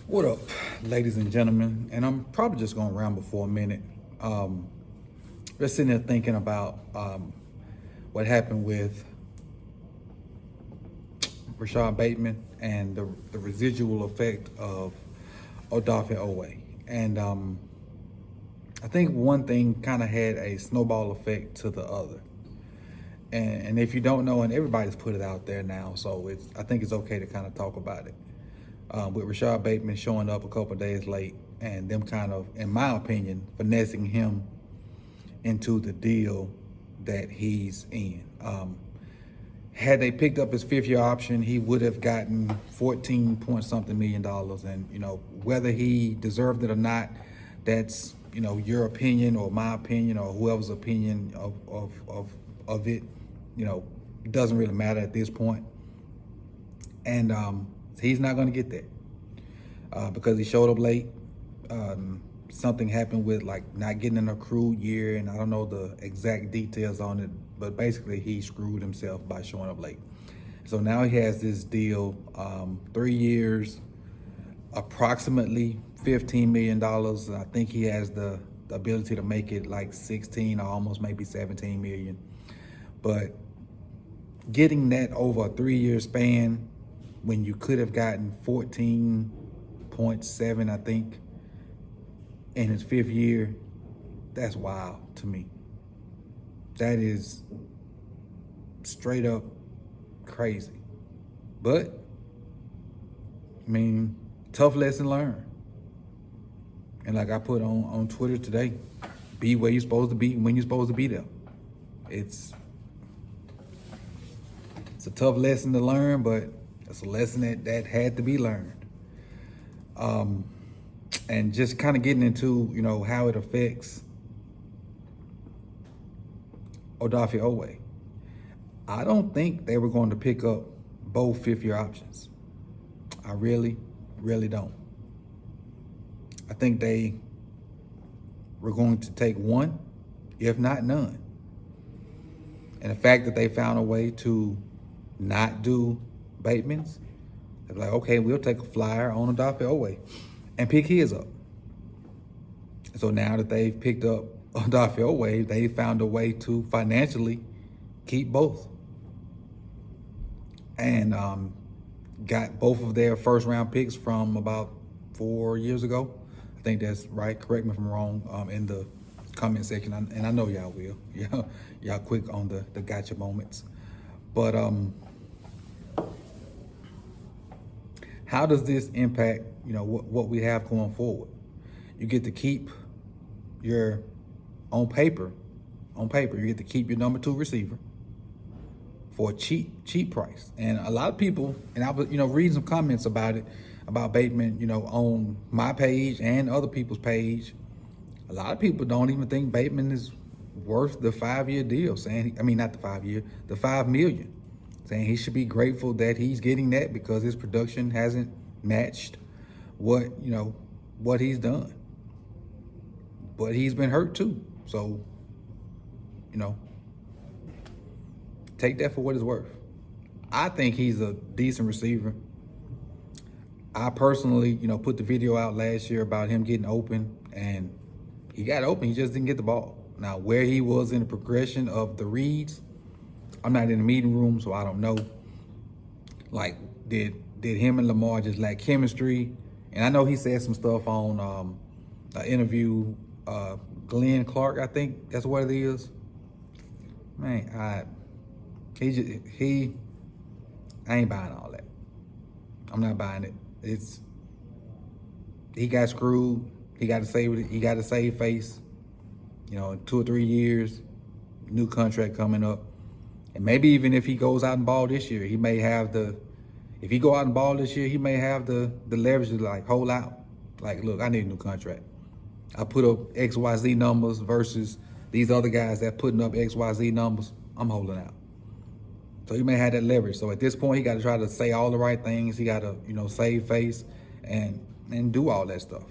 What up, ladies and gentlemen? And I'm probably just gonna ramble for a minute. Just sitting there thinking about what happened with Rashod Bateman and the residual effect of Odafe Oweh. And I think one thing kind of had a snowball effect to the other. And if you don't know, and everybody's put it out there now, so I think it's okay to kind of talk about it. With Rashod Bateman showing up a couple of days late and them kind of, in my opinion, finessing him into the deal that he's in. Had they picked up his fifth-year option, he would have gotten 14 point something $million. And, whether he deserved it or not, that's, your opinion or my opinion or whoever's opinion of it, doesn't really matter at this point. And he's not going to get that because he showed up late. Something happened with not getting an accrued year, and I don't know the exact details on it, but basically he screwed himself by showing up late. So now he has this deal, 3 years, approximately $15 million. And I think he has the ability to make it like 16 or almost maybe 17 million. But getting that over a 3-year span when you could have gotten 14.7, I think, in his fifth year, that's wild to me. That is straight up crazy. But, tough lesson learned. And like I put on Twitter today, be where you're supposed to be when you're supposed to be there. It's a tough lesson to learn, but it's a lesson that had to be learned. And just kind of getting into, how it affects Odafe Oweh. I don't think they were going to pick up both fifth-year options. I really, really don't. I think they were going to take one, if not none. And the fact that they found a way to not do Bateman's, they're like, okay, we'll take a flyer on Odafe Oweh and pick his up. So now that they've picked up Odafe Oweh, they found a way to financially keep both. And got both of their first-round picks from about 4 years ago. I think that's right. Correct me if I'm wrong in the comment section. And I know y'all will. Y'all quick on the gotcha moments. But how does this impact, what we have going forward? You get to keep your, on paper, you get to keep your number 2 receiver for a cheap price. And a lot of people, and I was, reading some comments about it, about Bateman, on my page and other people's page. A lot of people don't even think Bateman is worth the 5-year deal, saying, not the 5-year, the $5 million. Saying he should be grateful that he's getting that because his production hasn't matched what he's done. But he's been hurt too. So, take that for what it's worth. I think he's a decent receiver. I personally, put the video out last year about him getting open, and he got open, he just didn't get the ball. Now, where he was in the progression of the reads, I'm not in the meeting room, so I don't know. Did him and Lamar just lack chemistry? And I know he said some stuff on an interview, Glenn Clark, I think that's what it is. Man, I ain't buying all that. I'm not buying it. He got screwed. He got to save it. He got to save face. In 2 or 3 years, new contract coming up. And maybe even if he goes out and ball this year, he may have if he go out and ball this year, he may have the leverage to hold out. Look, I need a new contract. I put up XYZ numbers versus these other guys that putting up XYZ numbers. I'm holding out. So he may have that leverage. So at this point, he got to try to say all the right things. He got to, save face and do all that stuff.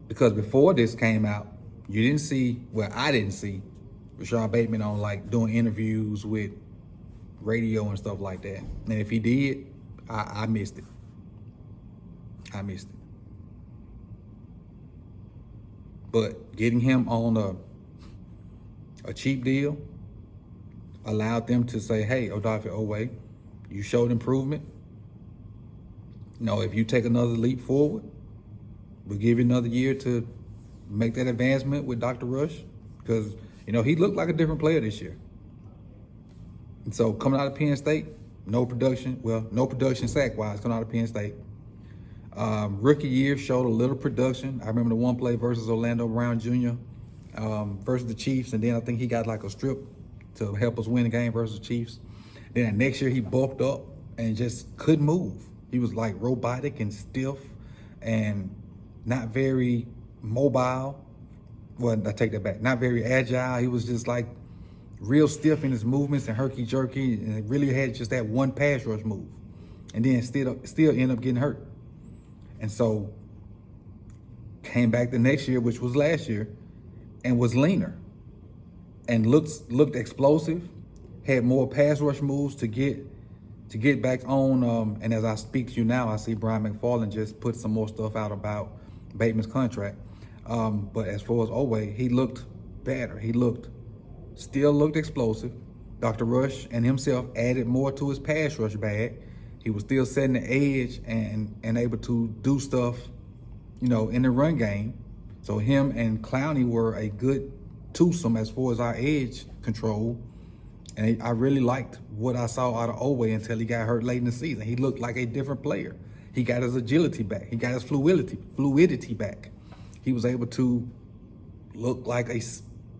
Because before this came out, you didn't see, I didn't see Rashod Bateman on doing interviews with radio and stuff like that. And if he did, I missed it. I missed it. But getting him on a cheap deal allowed them to say, hey, Odafe Oweh, you showed improvement. If you take another leap forward, we'll give you another year to make that advancement with Dr. Rush. Because, he looked like a different player this year. And so coming out of Penn State, no production sack-wise coming out of Penn State. Rookie year showed a little production. I remember the one play versus Orlando Brown Jr. Versus the Chiefs, and then I think he got like a strip to help us win the game versus the Chiefs. Then next year he bulked up and just couldn't move. He was like robotic and stiff and not very mobile. Well, I take that back. Not very agile. He was just like real stiff in his movements and herky-jerky, and it really had just that one pass rush move. And then still end up getting hurt. And so came back the next year, which was last year, and was leaner and looked explosive, had more pass rush moves to get back on. And as I speak to you now, I see Brian McFarland just put some more stuff out about Bateman's contract. But as far as Oweh, he looked better. He still looked explosive. Dr. Rush and himself added more to his pass rush bag. He was still setting the edge and able to do stuff, in the run game. So him and Clowney were a good twosome as far as our edge control. And I really liked what I saw out of Oweh until he got hurt late in the season. He looked like a different player. He got his agility back. He got his fluidity back. He was able to look like a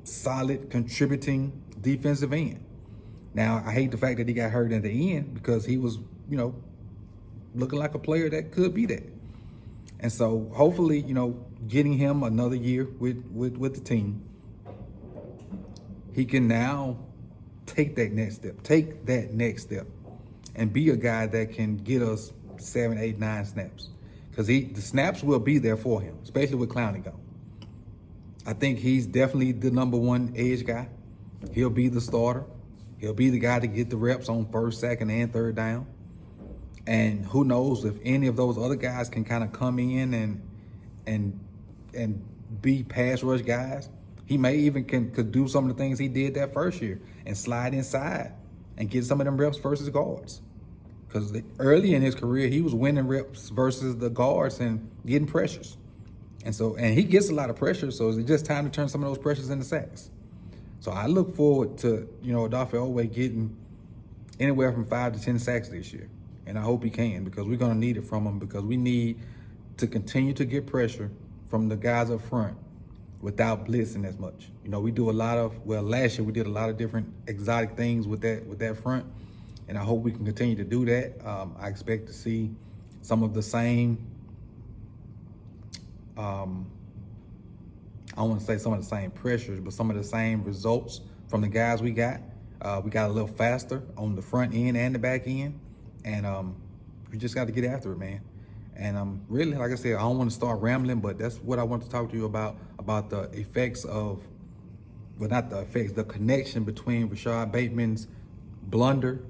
solid contributing defensive end. Now, I hate the fact that he got hurt at the end because he was, looking like a player that could be that. And so hopefully, getting him another year with the team, he can now take that next step and be a guy that can get us 7, 8, 9 snaps. Because the snaps will be there for him, especially with Clowney gone. I think he's definitely the number one edge guy. He'll be the starter. He'll be the guy to get the reps on first, second, and third down. And who knows if any of those other guys can kind of come in and be pass rush guys. He may even could do some of the things he did that first year and slide inside and get some of them reps versus guards. Because early in his career, he was winning reps versus the guards and getting pressures. And he gets a lot of pressure, so it's just time to turn some of those pressures into sacks. So I look forward to, Odafe Oweh getting anywhere from 5 to 10 sacks this year. And I hope he can, because we're going to need it from him, because we need to continue to get pressure from the guys up front without blitzing as much. We do last year we did a lot of different exotic things with that front, and I hope we can continue to do that. I expect to see some of the same, I don't want to say some of the same pressures, but some of the same results from the guys we got. We got a little faster on the front end and the back end, and we just got to get after it, man. And really, like I said, I don't want to start rambling, but that's what I want to talk to you about the effects of, well, not the effects, the connection between Rashod Bateman's blunder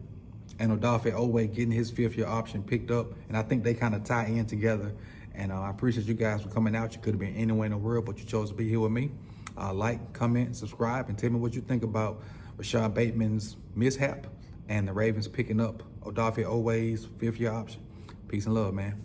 and Odafe Oweh getting his 5th-year option picked up. And I think they kind of tie in together. And I appreciate you guys for coming out. You could have been anywhere in the world, but you chose to be here with me. Like, comment, subscribe, and tell me what you think about Rashod Bateman's mishap and the Ravens picking up Odafe Oweh's 5th-year option. Peace and love, man.